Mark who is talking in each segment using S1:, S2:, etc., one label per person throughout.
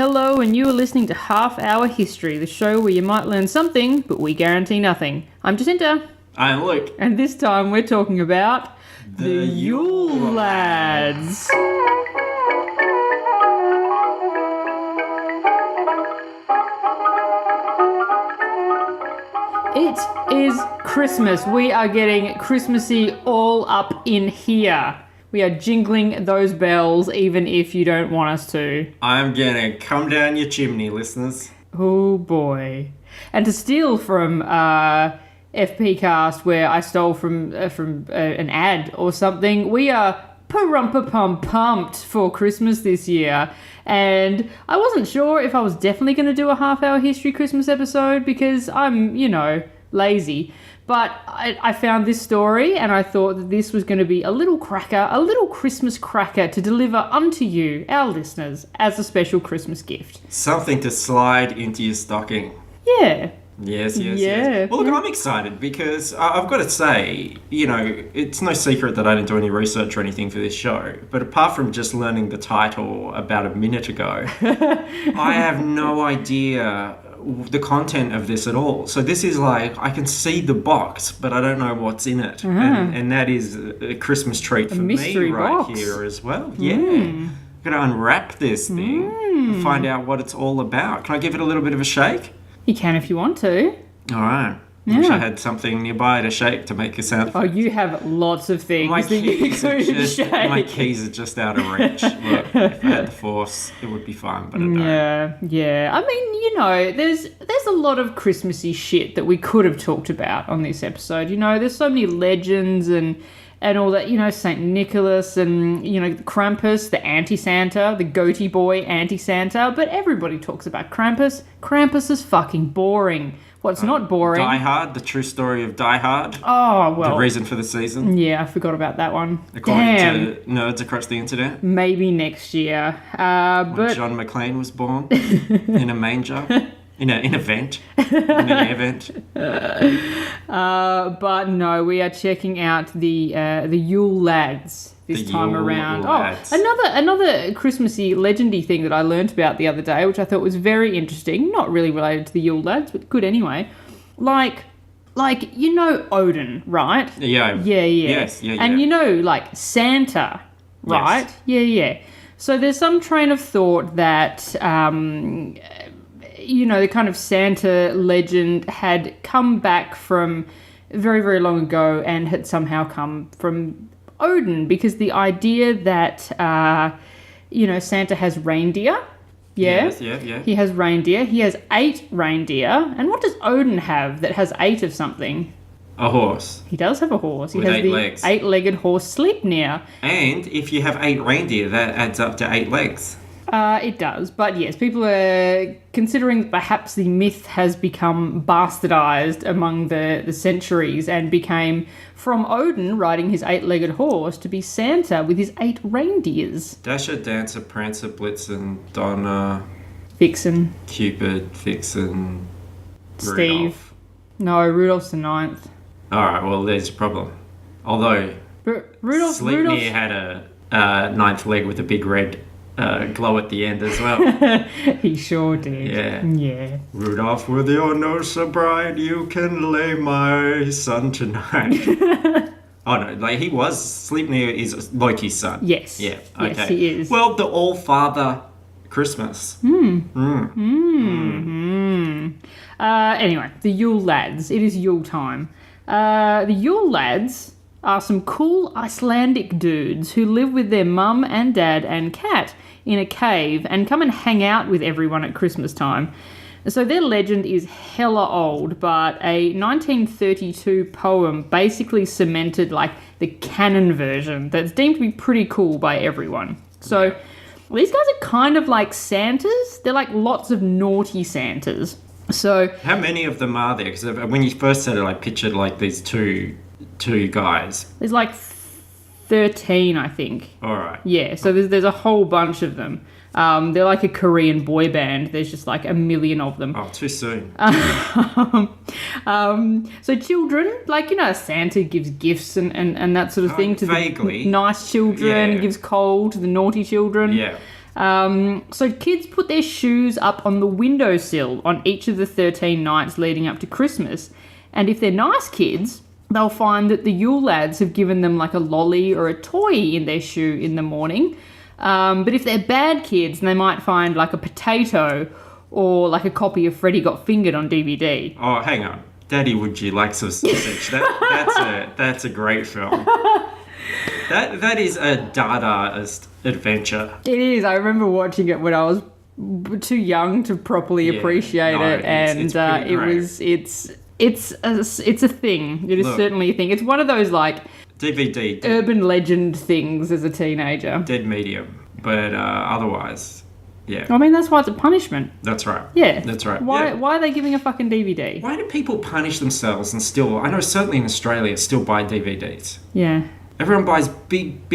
S1: Hello, and you are listening to Half Hour History, the show where you might learn something, but we guarantee nothing. I'm Jacinta.
S2: I'm Luke.
S1: And this time we're talking about
S2: The
S1: Yule Lads. It is Christmas. We are getting Christmassy all up in here. We are jingling those bells even if you don't want us to.
S2: I'm gonna come down your chimney, listeners.
S1: Oh boy. And to steal from FP Cast, where I stole from an ad or something, we are pumped for Christmas this year. And I wasn't sure if I was definitely going to do a half-hour history Christmas episode because I'm, lazy. But I found this story and I thought that this was going to be a little Christmas cracker to deliver unto you, our listeners, as a special Christmas gift.
S2: Something to slide into your stocking.
S1: Yeah.
S2: Yes.
S1: Yeah.
S2: Well, look, I'm excited because I've got to say, it's no secret that I didn't do any research or anything for this show. But apart from just learning the title about a minute ago, I have no idea the content of this at all. So this is like, I can see the box, but I don't know what's in it. And that is a Christmas treat for me right here as well. Yeah. I'm going to unwrap this thing and find out what it's all about. Can I give it a little bit of a shake?
S1: You can if you want to.
S2: All right.
S1: Yeah.
S2: Wish I had something nearby to shake to make a sound.
S1: Oh, you have lots of things
S2: My
S1: that you could shake.
S2: My keys are just out of reach. Look, if I had the force, it would be fun, but I don't.
S1: Yeah. I mean, there's a lot of Christmassy shit that we could have talked about on this episode. There's so many legends and all that, St. Nicholas and, Krampus, the anti-Santa, the goatee boy anti-Santa, but everybody talks about Krampus. Krampus is fucking boring. What's not boring?
S2: Die Hard, the true story of Die Hard.
S1: Oh, well.
S2: The reason for the season.
S1: Yeah, I forgot about that one.
S2: According to nerds across the internet.
S1: Maybe next year. But
S2: John McClane was born in a manger. In an event. In an air vent.
S1: But no, we are checking out the Yule Lads this time around.
S2: Lads.
S1: Oh, another Christmassy legendy thing that I learnt about the other day, which I thought was very interesting. Not really related to the Yule Lads, but good anyway. Like Odin, right?
S2: Yeah. Yes. Yeah.
S1: And Santa, right? Yes. Yeah. So there's some train of thought that the kind of Santa legend had come back from very, very long ago and had somehow come from Odin, because the idea that, Santa has reindeer. Yeah.
S2: Yes, yeah.
S1: He has reindeer. He has 8 reindeer. And what does Odin have that has 8 of something?
S2: A horse.
S1: He does have a horse. He
S2: with
S1: has
S2: 8
S1: the
S2: legs.
S1: 8-legged horse Sleipnir.
S2: And if you have 8 reindeer, that adds up to 8 legs.
S1: It does, but yes, people are considering that perhaps the myth has become bastardized among the centuries and became from Odin riding his 8-legged horse to be Santa with his 8 reindeers.
S2: Dasher, Dancer, Prancer, Blitzen, Donna...
S1: Vixen.
S2: Cupid, Vixen...
S1: Steve.
S2: Rudolph.
S1: No, Rudolph's the 9th.
S2: Alright, well, there's a problem. Although... Sleipnir had a 9th leg with a big red... glow at the end as well.
S1: He sure did. Yeah.
S2: Rudolph, with your nose so bright, you can lay my son tonight. Oh no, Sleipnir is Loki's son.
S1: Yes.
S2: Yeah. Okay.
S1: Yes, he is.
S2: Well, the All-Father Christmas.
S1: Anyway, the Yule Lads. It is Yule time. The Yule Lads are some cool Icelandic dudes who live with their mum and dad and cat in a cave and come and hang out with everyone at Christmas time. So their legend is hella old, but a 1932 poem basically cemented the canon version that's deemed to be pretty cool by everyone. So these guys are kind of like Santas. They're like lots of naughty Santas. So
S2: how many of them are there? Because when you first said it, I pictured these two guys.
S1: There's 13, I think.
S2: All right.
S1: Yeah, so there's a whole bunch of them. They're like a Korean boy band. There's just a million of them.
S2: Oh, too soon.
S1: So children, Santa gives gifts and that sort of thing to
S2: vaguely.
S1: the nice children, gives coal to the naughty children.
S2: Yeah.
S1: So kids put their shoes up on the windowsill on each of the 13 nights leading up to Christmas. And if they're nice kids, they'll find that the Yule lads have given them like a lolly or a toy in their shoe in the morning. But if they're bad kids, they might find like a potato or like a copy of Freddy Got Fingered on DVD.
S2: Oh, hang on. Daddy, would you like some sausage? That's a great film. That is a Dadaist adventure.
S1: It is. I remember watching it when I was too young to properly appreciate it, and it's a thing. It is certainly a thing. It's one of those like
S2: DVD
S1: urban legend things as a teenager.
S2: Dead medium, but otherwise, yeah.
S1: I mean, that's why it's a punishment.
S2: That's right.
S1: Yeah,
S2: that's right.
S1: Why are they giving a fucking DVD?
S2: Why do people punish themselves and still? I know certainly in Australia still buy DVDs.
S1: Yeah.
S2: Everyone buys big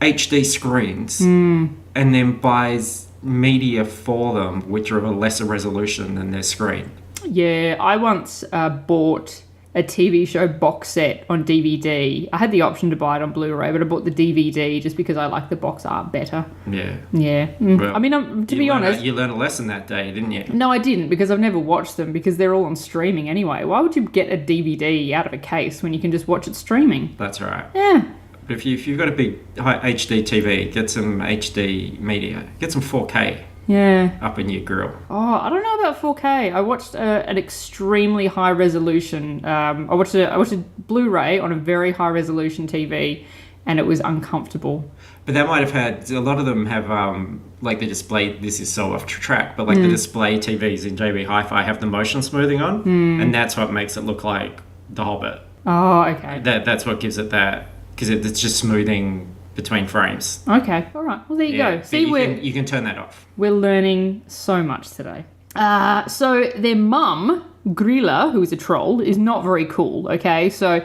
S2: HD screens and then buys media for them which are of a lesser resolution than their screen.
S1: Yeah, I once bought a TV show box set on DVD. I had the option to buy it on Blu-ray, but I bought the DVD just because I like the box art better.
S2: Yeah.
S1: Yeah.
S2: Well,
S1: I mean, to be honest...
S2: You learned a lesson that day, didn't you?
S1: No, I didn't, because I've never watched them, because they're all on streaming anyway. Why would you get a DVD out of a case when you can just watch it streaming?
S2: That's right.
S1: Yeah.
S2: But if you've got a big HD TV, get some HD media. Get some 4K.
S1: Yeah.
S2: Up in your grill.
S1: Oh, I don't know about 4K. I watched an extremely high resolution. I watched a Blu-ray on a very high resolution TV, and it was uncomfortable.
S2: But that might have had a lot of them have like the display. This is so off track, but like the display TVs in JB Hi-Fi have the motion smoothing on, and that's what makes it look like The Hobbit.
S1: Oh, okay.
S2: That's what gives it that, because it's just smoothing between frames.
S1: Okay, all right. Well, there you go. See,
S2: you can turn that off.
S1: We're learning so much today. So their mum, Grilla, who is a troll, is not very cool, okay? So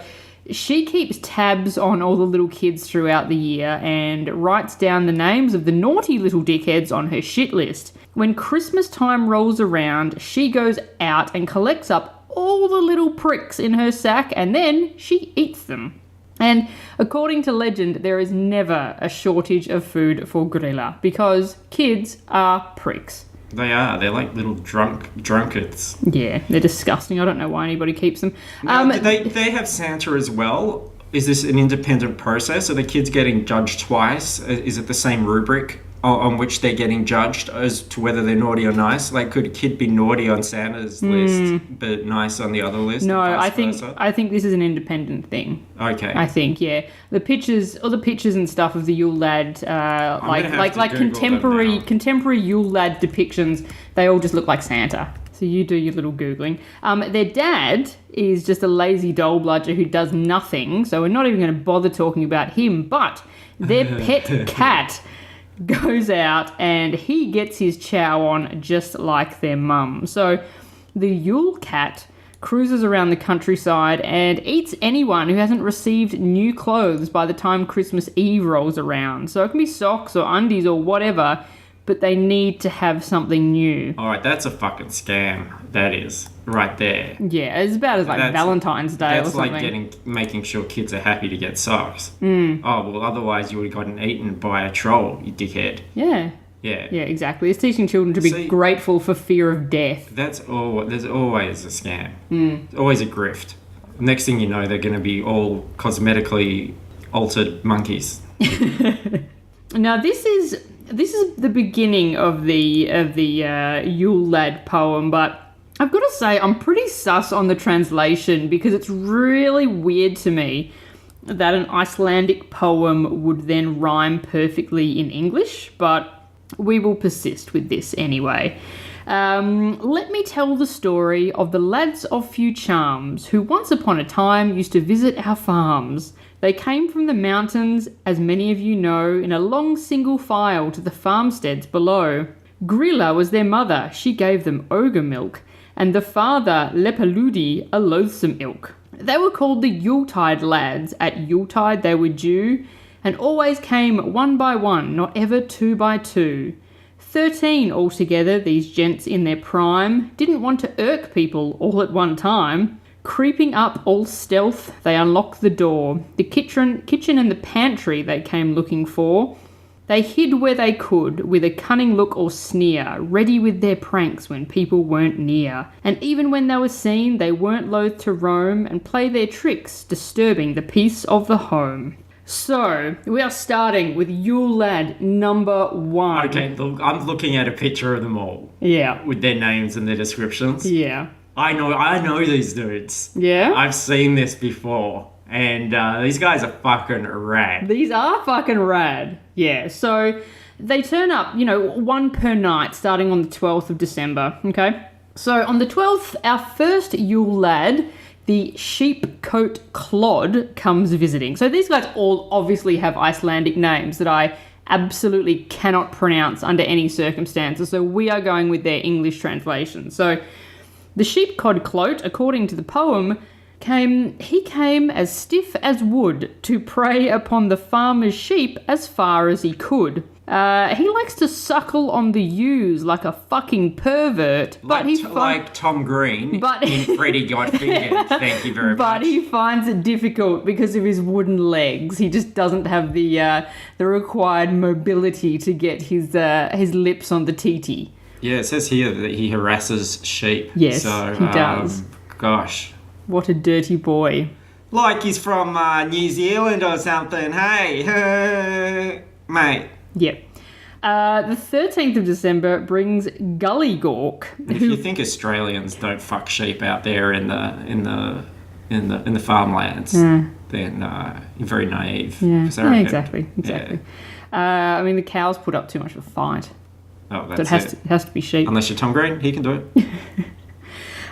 S1: she keeps tabs on all the little kids throughout the year and writes down the names of the naughty little dickheads on her shit list. When Christmas time rolls around, she goes out and collects up all the little pricks in her sack, and then she eats them. And according to legend, there is never a shortage of food for Grilla because kids are pricks.
S2: They are. They're like little drunkards.
S1: Yeah, they're disgusting. I don't know why anybody keeps them.
S2: Now, do they have Santa as well? Is this an independent process? Are the kids getting judged twice? Is it the same rubric on which they're getting judged as to whether they're naughty or nice? Like, could a kid be naughty on Santa's list but nice on the other list?
S1: No, I think this is an independent thing.
S2: Okay.
S1: I think, yeah. The pictures and stuff of the Yule lad, like contemporary Yule lad depictions, they all just look like Santa. So you do your little Googling. Their dad is just a lazy doll bludger who does nothing, so we're not even going to bother talking about him, but their pet cat goes out and he gets his chow on just like their mum. So the Yule cat cruises around the countryside and eats anyone who hasn't received new clothes by the time Christmas Eve rolls around. So it can be socks or undies or whatever, but they need to have something new.
S2: All right, that's a fucking scam. That is right there.
S1: Yeah, it's about as like Valentine's Day or something.
S2: That's like making sure kids are happy to get socks. Oh, well, otherwise you would have gotten eaten by a troll, you dickhead.
S1: Yeah.
S2: Yeah.
S1: Yeah, exactly. It's teaching children to be grateful for fear of death.
S2: There's always a scam. Always a grift. Next thing you know, they're going to be all cosmetically altered monkeys.
S1: Now, this is the beginning of the Yule lad poem, but I've got to say I'm pretty sus on the translation because it's really weird to me that an Icelandic poem would then rhyme perfectly in English, but we will persist with this anyway. Let me tell the story of the lads of few charms who once upon a time used to visit our farms. They came from the mountains, as many of you know, in a long single file to the farmsteads below. Grilla was their mother, she gave them ogre milk, and the father, Lepaludi, a loathsome ilk. They were called the Yuletide lads. At Yuletide they were due, and always came one by one, not ever two by two. 13 altogether, these gents in their prime, didn't want to irk people all at one time. Creeping up all stealth, they unlocked the door. The kitchen and the pantry they came looking for. They hid where they could, with a cunning look or sneer, ready with their pranks when people weren't near. And even when they were seen, they weren't loath to roam and play their tricks, disturbing the peace of the home. So, we are starting with Yule Lad number 1.
S2: Okay, look, I'm looking at a picture of them all.
S1: Yeah.
S2: With their names and their descriptions.
S1: Yeah.
S2: I know these dudes.
S1: Yeah?
S2: I've seen this before. And these guys are fucking rad.
S1: These are fucking rad. Yeah, so they turn up, one per night starting on the 12th of December, okay? So on the 12th, our first Yule Lad, the Sheepcoat Clod, comes visiting. So these guys all obviously have Icelandic names that I absolutely cannot pronounce under any circumstances, so we are going with their English translation. So the Sheepcoat Clod, according to the poem, he came as stiff as wood to prey upon the farmer's sheep as far as he could. He likes to suckle on the ewes like a fucking pervert,
S2: like Tom Green in Freddy Got Fingered. Thank you very much.
S1: But he finds it difficult because of his wooden legs. He just doesn't have the required mobility to get his lips on the TT.
S2: Yeah, it says here that he harasses sheep.
S1: Yes,
S2: so,
S1: he does.
S2: Gosh.
S1: What a dirty boy.
S2: Like he's from New Zealand or something. Hey, mate.
S1: Yep. The 13th of December brings Gully Gork.
S2: If you think Australians don't fuck sheep out there in the farmlands, then you're very naive.
S1: Yeah, exactly. Yeah. I mean, the cows put up too much of a fight.
S2: Oh, that's
S1: so it has to be sheep.
S2: Unless you're Tom Green, he can do it.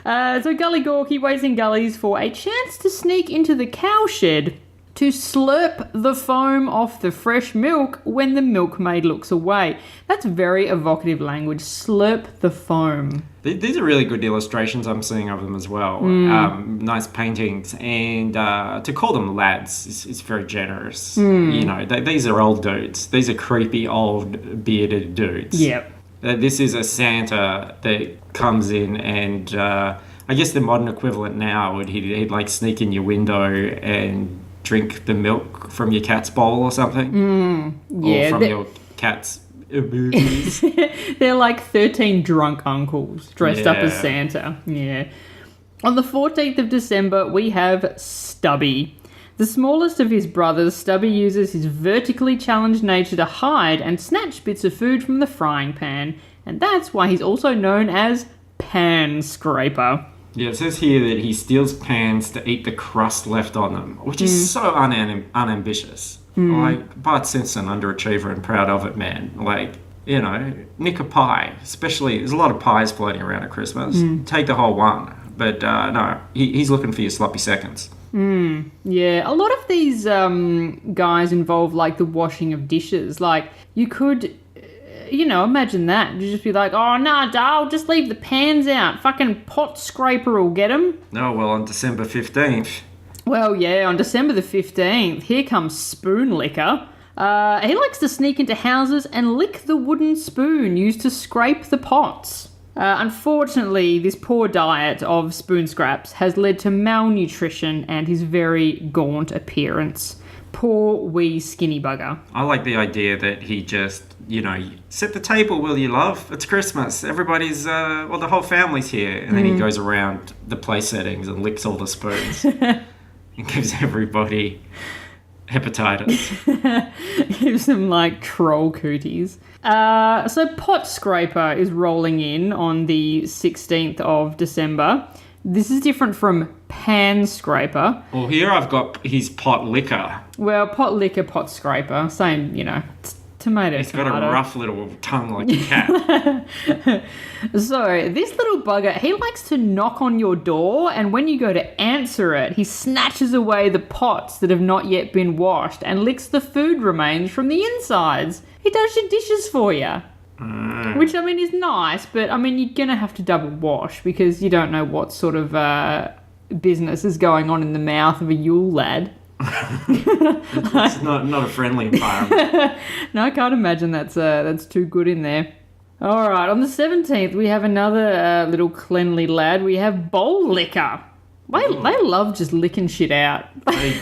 S1: So Gully Gork, he waits in gullies for a chance to sneak into the cowshed to slurp the foam off the fresh milk when the milkmaid looks away. That's very evocative language. Slurp the foam.
S2: These are really good illustrations I'm seeing of them as well. Nice paintings. And to call them lads is very generous. These are old dudes. These are creepy old bearded dudes.
S1: Yep.
S2: This is a Santa that comes in and I guess the modern equivalent now would he'd like sneak in your window and drink the milk from your cat's bowl or something. Or from your cat's boobies.
S1: They're like 13 drunk uncles dressed up as Santa. Yeah. On the 14th of December, we have Stubby. The smallest of his brothers, Stubby uses his vertically challenged nature to hide and snatch bits of food from the frying pan, and that's why he's also known as Pan Scraper.
S2: Yeah, it says here that he steals pans to eat the crust left on them, which is so unambitious. Like, Bart Simpson, underachiever and proud of it, man. Like, nick a pie, especially, there's a lot of pies floating around at Christmas. Take the whole one. But no, he's looking for your sloppy seconds.
S1: Yeah, a lot of these guys involve like the washing of dishes. Like you could, imagine that. You just be like, oh nah, I'll just leave the pans out. Fucking pot scraper will get them.
S2: No, well, on December 15th.
S1: Well, yeah, on December the 15th, here comes Spoon Licker. He likes to sneak into houses and lick the wooden spoon used to scrape the pots. Unfortunately, this poor diet of spoon scraps has led to malnutrition and his very gaunt appearance. Poor wee skinny bugger.
S2: I like the idea that he just, set the table, will you, love? It's Christmas. Everybody's, the whole family's here. And then he goes around the place settings and licks all the spoons. And gives everybody hepatitis.
S1: Gives them like troll cooties. So Pot Scraper is rolling in on the 16th of December. This is different from Pan Scraper.
S2: Well, here I've got his Pot Licker.
S1: Well, Pot Licker, Pot Scraper, same, tomato.
S2: It's got a rough little tongue like a cat.
S1: So, this little bugger, he likes to knock on your door, and when you go to answer it, he snatches away the pots that have not yet been washed and licks the food remains from the insides. He does your dishes for you. Which, is nice, but, you're going to have to double wash because you don't know what sort of business is going on in the mouth of a Yule lad.
S2: It's not a friendly environment.
S1: No, I can't imagine that's too good in there. All right, on the 17th, we have another little cleanly lad. We have Bowl Licker. They love just licking shit out.
S2: They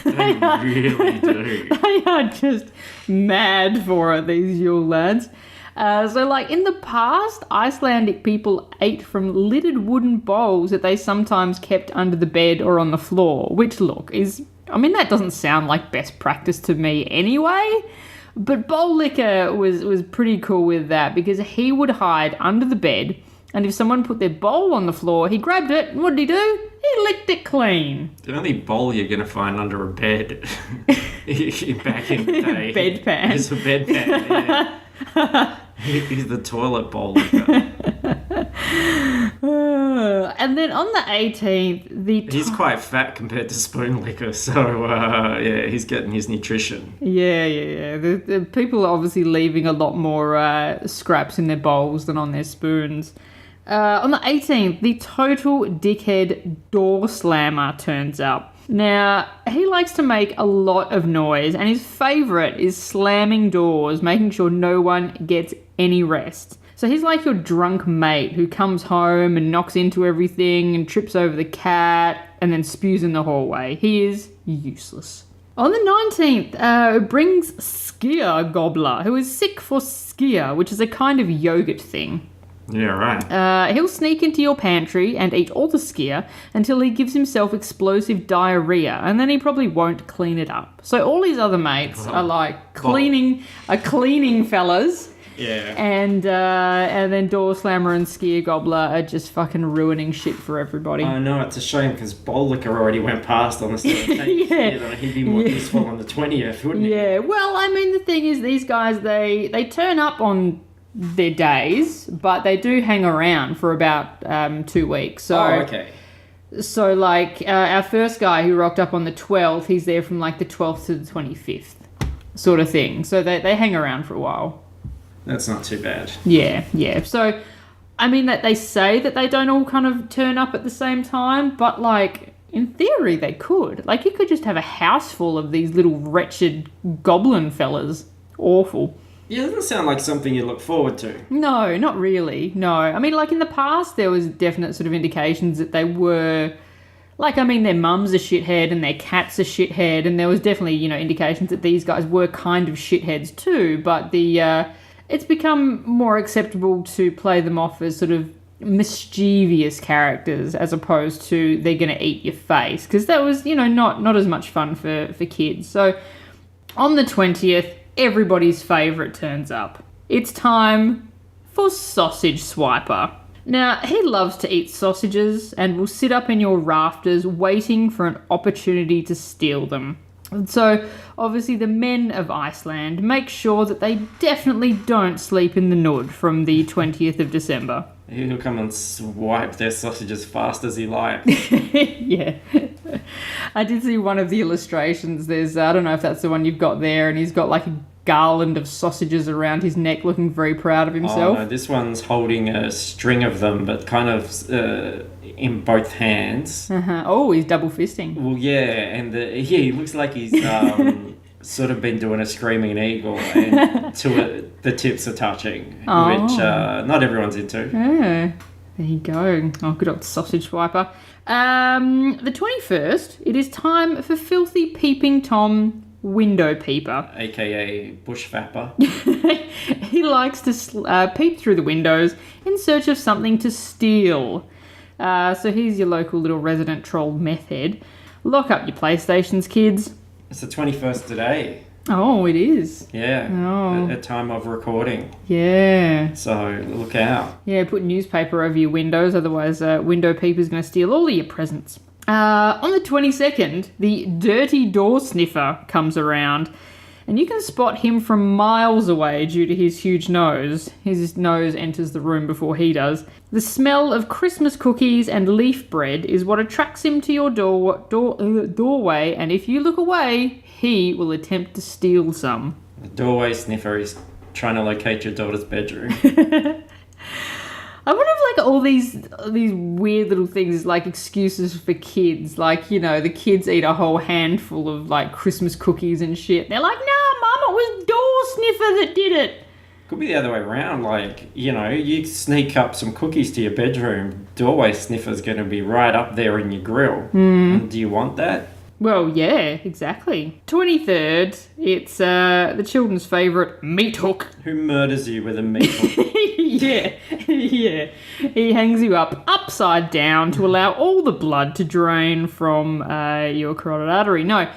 S2: really do.
S1: They are just mad for it, these Yule lads. So, like, in the past, Icelandic people ate from littered wooden bowls that they sometimes kept under the bed or on the floor, which, look, that doesn't sound like best practice to me anyway, but Bowl Licker was pretty cool with that because he would hide under the bed, and if someone put their bowl on the floor, he grabbed it, and what did he do? He licked it clean.
S2: The only bowl you're going to find under a bed back in the day
S1: Bedpan.
S2: is a bedpan, yeah. He's the toilet bowl licker.
S1: And then on the 18th,
S2: he's quite fat compared to spoon licker, so he's getting his nutrition.
S1: Yeah. The people are obviously leaving a lot more scraps in their bowls than on their spoons. On the 18th, the total dickhead door slammer turns up. Now, he likes to make a lot of noise, and his favourite is slamming doors, making sure no one gets any rest. So he's like your drunk mate who comes home and knocks into everything and trips over the cat and then spews in the hallway. He is useless. On the 19th, brings Skier Gobbler, who is sick for skier, which is a kind of yogurt thing.
S2: Yeah, right.
S1: He'll sneak into your pantry and eat all the skier until he gives himself explosive diarrhea, and then he probably won't clean it up. So all his other mates are like cleaning fellas.
S2: Yeah.
S1: And then Door Slammer and Skier Gobbler are just fucking ruining shit for everybody.
S2: I know, it's a shame because Bowl Licker already went past on the 17th.
S1: Yeah.
S2: He'd be more useful on the 20th, wouldn't he?
S1: Yeah, well, the thing is, these guys, they turn up on their days, but they do hang around for about 2 weeks. So,
S2: okay.
S1: So, like, our first guy who rocked up on the 12th, he's there from, like, the 12th to the 25th sort of thing. So they hang around for a while.
S2: That's not too bad.
S1: Yeah. So, that they say that they don't all kind of turn up at the same time, but, like, in theory, they could. Like, you could just have a house full of these little wretched goblin fellas. Awful.
S2: Yeah, it doesn't sound like something you look forward to.
S1: No, not really. No. Like, in the past, there was definite sort of indications that they were... Like, their mum's a shithead and their cat's a shithead, and there was definitely, indications that these guys were kind of shitheads too, but it's become more acceptable to play them off as sort of mischievous characters as opposed to they're going to eat your face, because that was, not as much fun for kids. So, on the 20th... everybody's favourite turns up. It's time for Sausage Swiper. Now, he loves to eat sausages and will sit up in your rafters waiting for an opportunity to steal them. And so, obviously, the men of Iceland make sure that they definitely don't sleep in the Nud from the 20th of December.
S2: He'll come and swipe their sausage as fast as he likes.
S1: Yeah. I did see one of the illustrations. There's, I don't know if that's the one you've got there, and he's got like a garland of sausages around his neck, looking very proud of himself.
S2: Oh, no, this one's holding a string of them, but kind of in both hands.
S1: Oh, he's double fisting.
S2: Well, yeah, and he looks like he's sort of been doing a screaming eagle, and the tips are touching, which not everyone's into.
S1: Yeah, there you go. Oh, good old sausage swiper. The 21st, it is time for Filthy Peeping Tom Window Peeper.
S2: AKA Bush Vapor.
S1: He likes to peep through the windows in search of something to steal. So he's your local little resident troll meth head. Lock up your PlayStations, kids.
S2: It's the 21st today.
S1: Oh, it is.
S2: Yeah.
S1: Oh.
S2: At time of recording.
S1: Yeah.
S2: So look out.
S1: Yeah, put newspaper over your windows, otherwise window peeper's going to steal all of your presents. On the 22nd, the dirty door sniffer comes around, and you can spot him from miles away due to his huge nose. His nose enters the room before he does. The smell of Christmas cookies and leaf bread is what attracts him to your doorway, and if you look away, he will attempt to steal some.
S2: The doorway sniffer is trying to locate your daughter's bedroom.
S1: I wonder if all these weird little things like excuses for kids, like, the kids eat a whole handful of Christmas cookies and shit. They're like, "No, Mum, it was door sniffer that did it."
S2: Could be the other way around. Like, you sneak up some cookies to your bedroom, doorway sniffer's going to be right up there in your grill. And do you want that?
S1: Well, yeah, exactly. 23rd, it's the children's favourite meat hook.
S2: Who murders you with a meat hook?
S1: Yeah. He hangs you up upside down to allow all the blood to drain from your carotid artery. No,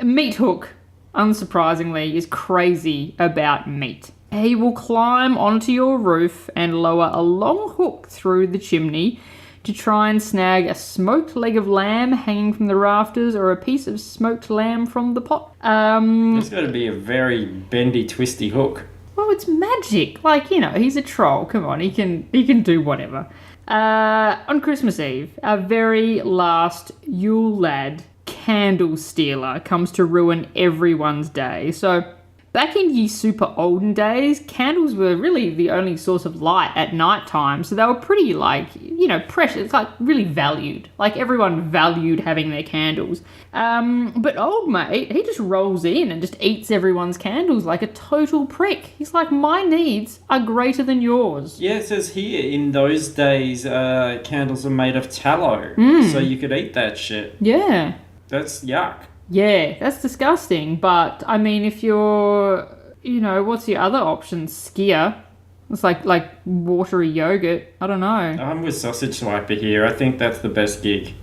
S1: meat hook, unsurprisingly, is crazy about meat. He will climb onto your roof and lower a long hook through the chimney to try and snag a smoked leg of lamb hanging from the rafters or a piece of smoked lamb from the pot.
S2: It's got to be a very bendy, twisty hook.
S1: Well, it's magic. Like, he's a troll. Come on, he can do whatever. On Christmas Eve, our very last Yule lad, candle stealer, comes to ruin everyone's day. So, back in ye super olden days, candles were really the only source of light at night time, so they were pretty, precious, really valued. Like, everyone valued having their candles. But old mate, he just rolls in and just eats everyone's candles like a total prick. He's like, my needs are greater than yours.
S2: Yeah, it says here, in those days, candles were made of tallow, so you could eat that shit.
S1: Yeah.
S2: That's yuck.
S1: Yeah, that's disgusting. But, I mean, if you're, what's your other option? Skier. It's like watery yogurt. I don't know.
S2: I'm with Sausage Swiper here. I think that's the best gig.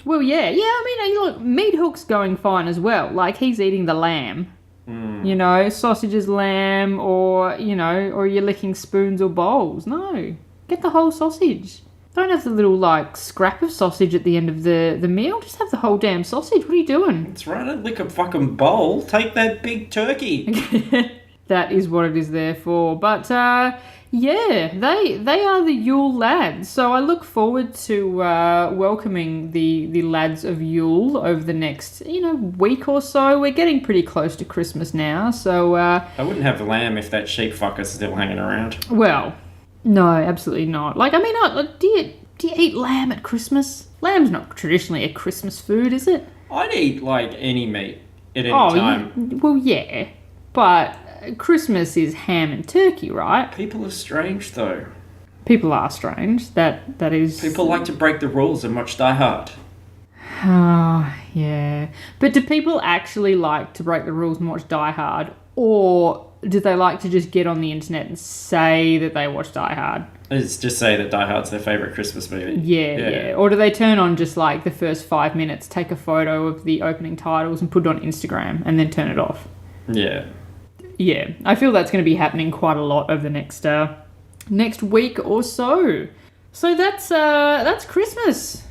S1: Well, yeah. I mean, look, meat hook's going fine as well. Like, he's eating the lamb. Sausage is lamb or you're licking spoons or bowls. No, get the whole sausage. Don't have the little, scrap of sausage at the end of the meal. Just have the whole damn sausage. What are you doing?
S2: That's right. Don't lick a fucking bowl. Take that big turkey.
S1: That is what it is there for. But, yeah, they are the Yule lads. So I look forward to welcoming the lads of Yule over the next, week or so. We're getting pretty close to Christmas now. So,
S2: I wouldn't have lamb if that sheep fucker's still hanging around.
S1: Well, no, absolutely not. Do you eat lamb at Christmas? Lamb's not traditionally a Christmas food, is it?
S2: I'd eat, any meat at any time.
S1: Well, yeah. But Christmas is ham and turkey, right?
S2: People are strange, though.
S1: People are strange. That is...
S2: People like to break the rules and watch Die Hard.
S1: Oh, yeah. But do people actually like to break the rules and watch Die Hard? Or do they like to just get on the internet and say that they watch Die Hard?
S2: It's just say that Die Hard's their favourite Christmas movie.
S1: Yeah. Or do they turn on just the first 5 minutes, take a photo of the opening titles and put it on Instagram and then turn it off?
S2: Yeah.
S1: Yeah. I feel that's going to be happening quite a lot over the next week or so. So that's Christmas.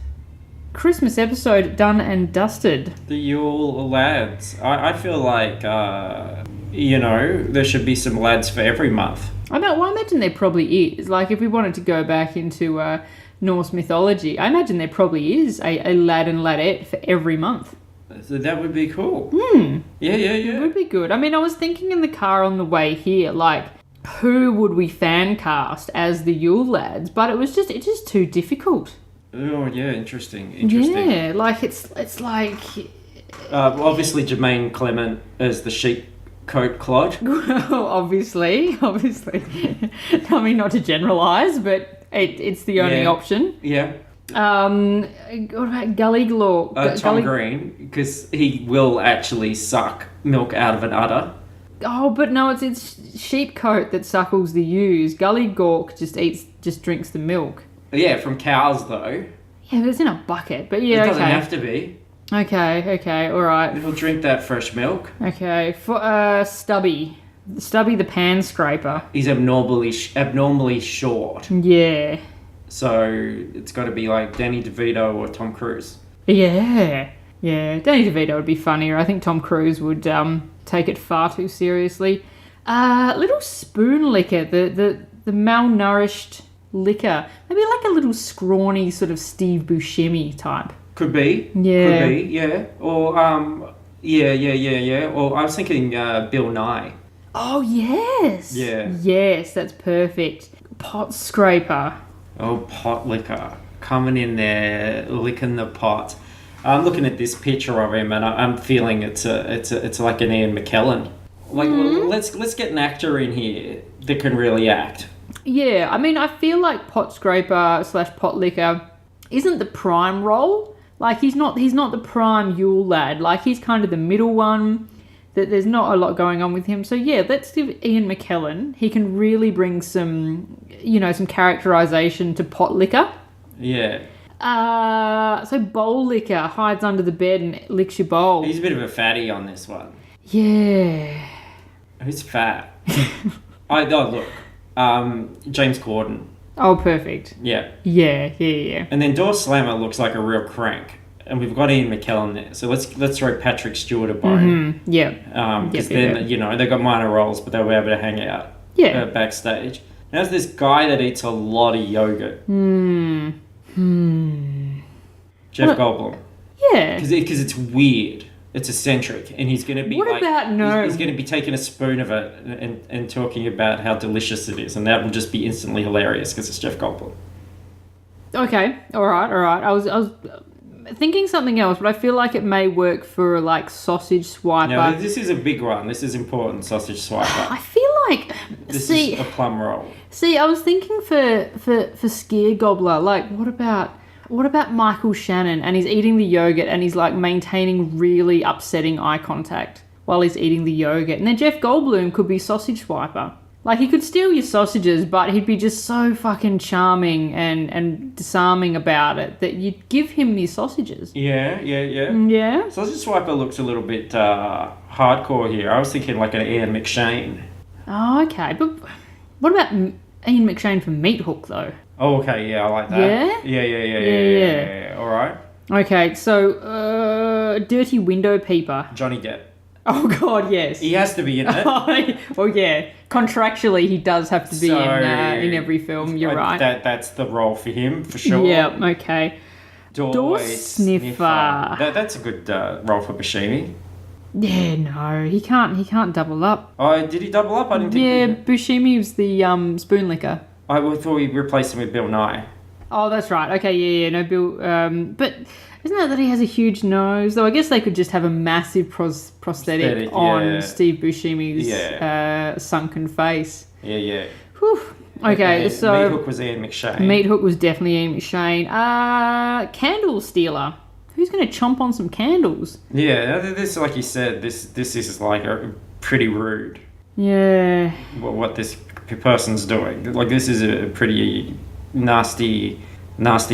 S1: Christmas episode done and dusted.
S2: The Yule lads. I feel like, there should be some lads for every month.
S1: I imagine there probably is. If we wanted to go back into Norse mythology, I imagine there probably is a lad and ladette for every month.
S2: So that would be cool. Yeah.
S1: It would be good. I mean, I was thinking in the car on the way here, who would we fan cast as the Yule lads? But it's just too difficult.
S2: Oh, yeah, interesting.
S1: Yeah, it's like...
S2: obviously, Jermaine Clement as the sheep coat clod.
S1: obviously. I mean, not to generalise, but it's the only option.
S2: Yeah.
S1: What about Gully Glork?
S2: Tom Green, because he will actually suck milk out of an udder.
S1: Oh, but no, it's sheepcoat that suckles the ewes. Gully Gork just drinks the milk.
S2: Yeah, from cows though.
S1: Yeah, but it's in a bucket. But yeah,
S2: it doesn't have to be.
S1: Okay, all right.
S2: He'll drink that fresh milk.
S1: Okay, for Stubby the pan scraper.
S2: He's abnormally short.
S1: Yeah.
S2: So it's got to be like Danny DeVito or Tom Cruise.
S1: Yeah. Danny DeVito would be funnier. I think Tom Cruise would take it far too seriously. Little spoon licker, the malnourished liquor. Maybe a little scrawny sort of Steve Buscemi type.
S2: Could be.
S1: Yeah.
S2: Could be, yeah. Or, yeah. Or I was thinking Bill Nye.
S1: Oh, yes.
S2: Yeah.
S1: Yes, that's perfect. Pot scraper.
S2: Oh, pot liquor. Coming in there, licking the pot. I'm looking at this picture of him and I'm feeling it's like an Ian McKellen. Like, let's get an actor in here that can really act.
S1: Yeah, I mean, I feel like pot scraper / pot licker isn't the prime role. Like, he's not the prime Yule lad. Like, he's kind of the middle one. That there's not a lot going on with him. So yeah, let's give Ian McKellen. He can really bring some characterization to pot licker.
S2: Yeah.
S1: So bowl licker hides under the bed and licks your bowl.
S2: He's a bit of a fatty on this one.
S1: Yeah.
S2: Who's fat? Look. James Corden.
S1: Oh, perfect.
S2: Yeah.
S1: Yeah.
S2: And then Door Slammer looks like a real crank. And we've got Ian McKellen there. So let's throw Patrick Stewart a bone.
S1: Yeah.
S2: Because then, they've got minor roles, but they'll be able to hang out backstage. And there's this guy that eats a lot of yogurt. Jeff Goldblum.
S1: Yeah.
S2: Because it's weird. It's eccentric. And he's going to be He's going to be taking a spoon of it and talking about how delicious it is. And that will just be instantly hilarious because it's Jeff Goldblum.
S1: Okay. All right. I was thinking something else, but I feel like it may work for like sausage swiper.
S2: No, this is a big one. This is important, sausage swiper.
S1: I feel like
S2: this is a plum roll.
S1: See, I was thinking for skier gobbler. Like, what about Michael Shannon? And he's eating the yogurt, and he's like maintaining really upsetting eye contact while he's eating the yogurt. And then Jeff Goldblum could be sausage swiper. Like, he could steal your sausages, but he'd be just so fucking charming and disarming about it that you'd give him these sausages.
S2: Yeah.
S1: Yeah?
S2: Sausage swiper looks a little bit hardcore here. I was thinking like an Ian McShane.
S1: Oh, okay. But what about Ian McShane from Meat Hook, though?
S2: Oh, okay. Yeah, I like that.
S1: Yeah?
S2: Yeah. All right.
S1: Okay, so, Dirty Window Peeper.
S2: Johnny Depp.
S1: Oh, God, yes.
S2: He has to be in it.
S1: Well, yeah. Contractually, he does have to be in every film. You're right.
S2: That's the role for him, for sure.
S1: Yeah, okay.
S2: Door
S1: sniffer.
S2: That's a good role for Buscemi.
S1: Yeah, no. He can't double up.
S2: Oh, did he double up? I didn't think...
S1: Yeah, Buscemi was the spoon licker.
S2: I thought we replaced him with Bill Nye.
S1: Oh, that's right. Okay, yeah, no, Bill... but... Isn't it that he has a huge nose? Though I guess they could just have a massive prosthetic on Steve Buscemi's sunken face.
S2: Yeah.
S1: Whew. Okay, so...
S2: Meat Hook was Ian McShane.
S1: Meat Hook was definitely Ian McShane. Candle stealer. Who's going to chomp on some candles?
S2: Yeah, this, like you said, this is like a pretty rude.
S1: Yeah.
S2: What this person's doing. Like, this is a pretty nasty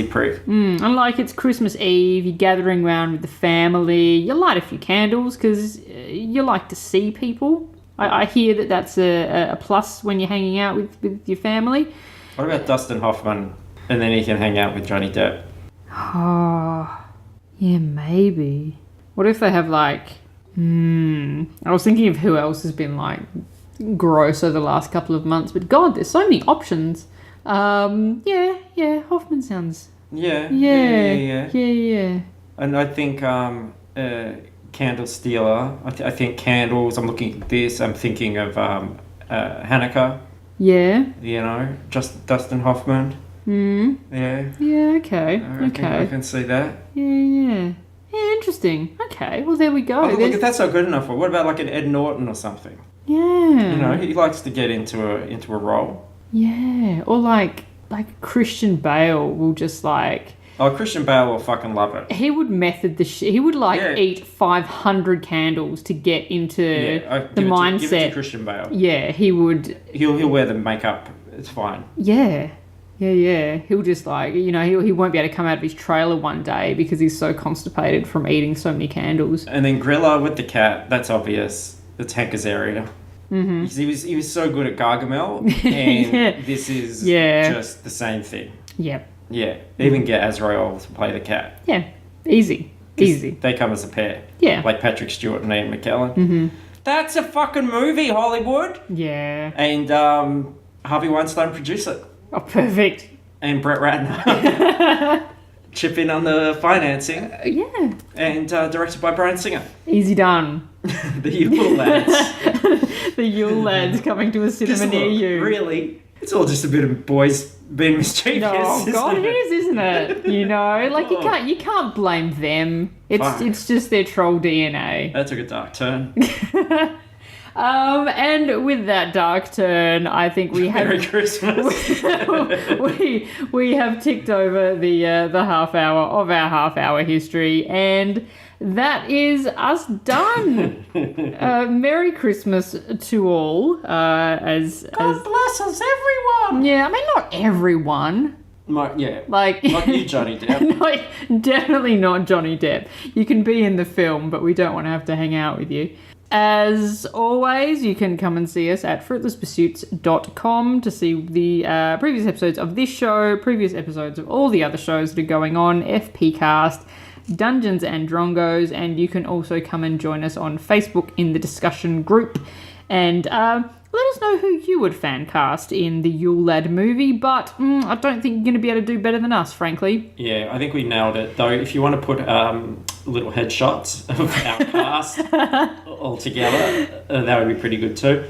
S2: prick.
S1: And like, it's Christmas Eve, you're gathering around with the family, you light a few candles because you like to see people. I hear that that's a plus when you're hanging out with your family.
S2: What about Dustin Hoffman, and then he can hang out with Johnny Depp?
S1: Oh, yeah, maybe. What if they have like... I was thinking of who else has been like gross over the last couple of months, but God, there's so many options. Yeah, Hoffman sounds... Yeah.
S2: And I think Candle Stealer, I think candles, I'm looking at this, I'm thinking of Hanukkah.
S1: Yeah.
S2: Just Dustin Hoffman. Yeah.
S1: Yeah, okay.
S2: I can see that.
S1: Yeah, interesting. Okay, well, there we go.
S2: Oh, look, if that's not good enough, what about like an Ed Norton or something?
S1: Yeah.
S2: He likes to get into a role.
S1: Yeah, or like Christian Bale will just like...
S2: Oh, Christian Bale will fucking love it.
S1: He would method the shit. He would eat 500 candles to get into the mindset.
S2: Give it to Christian Bale.
S1: Yeah, he would...
S2: He'll wear the makeup. It's fine.
S1: Yeah. He'll just he won't be able to come out of his trailer one day because he's so constipated from eating so many candles.
S2: And then Grilla with the cat, that's obvious. It's Hank Azaria. Mm-hmm. He was so good at Gargamel, and this is just the same thing.
S1: Yep.
S2: Yeah. Even get Azrael to play the cat.
S1: Yeah. Easy.
S2: They come as a pair.
S1: Yeah.
S2: Like Patrick Stewart and Ian McKellen.
S1: Mm-hmm.
S2: That's a fucking movie, Hollywood.
S1: Yeah.
S2: And Harvey Weinstein produced it.
S1: Oh, perfect.
S2: And Brett Ratner. Chip in on the financing.
S1: Yeah.
S2: And directed by Bryan Singer.
S1: Easy done.
S2: The Yule lads.
S1: The Yule lads coming to a cinema near you.
S2: Really? It's all just a bit of boys being mischievous.
S1: Oh God, it is, isn't it? You can't blame them. It's just their troll DNA.
S2: That took a dark turn.
S1: And with that dark turn, I think we have
S2: Merry Christmas.
S1: we have ticked over the half hour of our half hour history, and that is us done. Merry Christmas to all.
S2: God bless us, everyone.
S1: Yeah, I mean not everyone. Not
S2: you, Johnny Depp.
S1: No, definitely not Johnny Depp. You can be in the film, but we don't want to have to hang out with you. As always, you can come and see us at fruitlesspursuits.com to see the previous episodes of this show, previous episodes of all the other shows that are going on, FP Cast, Dungeons and Drongos, and you can also come and join us on Facebook in the discussion group. And let us know who you would fan cast in the Yule Lad movie, but I don't think you're going to be able to do better than us, frankly.
S2: Yeah, I think we nailed it. Though, if you want to put little headshots of our cast all together, that would be pretty good too.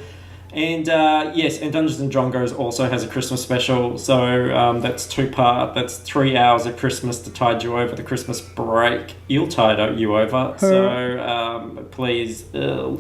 S2: And yes, and Dungeons and Drongos also has a Christmas special, so that's 2-part. That's 3 hours of Christmas to tide you over the Christmas break. You'll tide you over, so please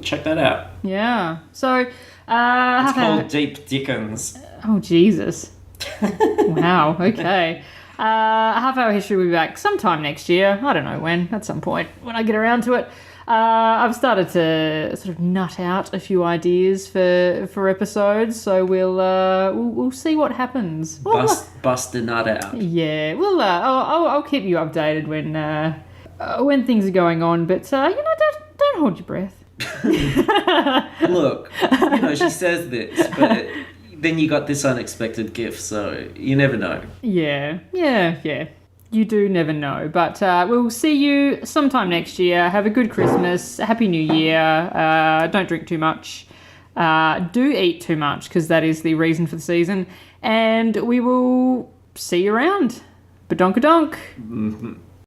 S2: check that out.
S1: Yeah, so...
S2: it's called Deep Dickens.
S1: Oh, Jesus. Wow, okay. Half Hour History will be back sometime next year. I don't know when, at some point, when I get around to it. I've started to sort of nut out a few ideas for episodes, so we'll see what happens.
S2: Bust the nut out.
S1: Yeah, well, I'll keep you updated when things are going on, but don't hold your breath.
S3: Look, she says this, but then you got this unexpected gift, so you never know.
S1: Yeah. You do never know. But we'll see you sometime next year. Have a good Christmas. Happy New Year. Don't drink too much. Do eat too much, because that is the reason for the season. And we will see you around. Badonkadonk.
S2: Mm-hmm.